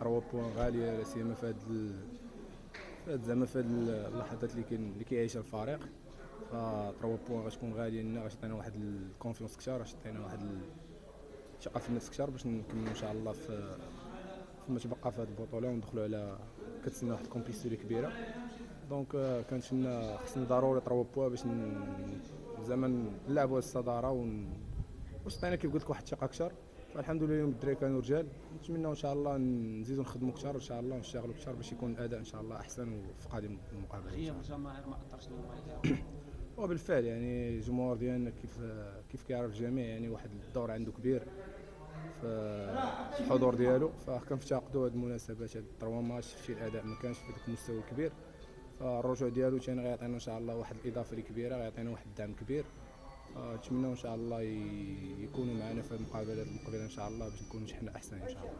3 بوان غاليه لا سيما في زعما في هاد اللحظات اللي كيعيشها الفريق. ف 3 بوان غتكون غاليه لنا، غتعطينا واحد الكونفيونس كثار، غتعطينا واحد الثقه في النفس كثار باش نكملوا ان شاء الله فيما تبقى في هذه البطوله وندخلوا على كتسنى واحد الكومبيتيسيون اللي كبيره. دونك كانت خصنا ضروري 3 بوان باش زعما نلعبوا الصداره واش عطينا كيف قلت لك واحد الثقه اكثر. فالحمد لله اليوم الدراري كانوا رجال، نتمنى ان شاء الله نزيدوا نخدموا اكثر ان شاء الله ونشتغلوا اكثر باش يكون الاداء ان شاء الله احسن وفي قادم المقابله. غياب الجماهير ما اثرش اليوم؟ وبالفعل يعني الجمهور ديالنا كيف كيعرف الجميع، يعني واحد الدور عنده كبير في الحضور ديالو. فكنفتقدوا هذه المناسبات، هاد 3 ماتش في الاداء ما كانش في ذاك المستوى الكبير. فالرجوع ديالو ثاني غيعطينا ان شاء الله واحد الاضافه اللي كبيره، غيعطينا واحد الدعم كبير. نتمنى ان شاء الله يكونوا معنا في المقابله المقبله ان شاء الله باش نكونوا حنا احسن ان شاء الله.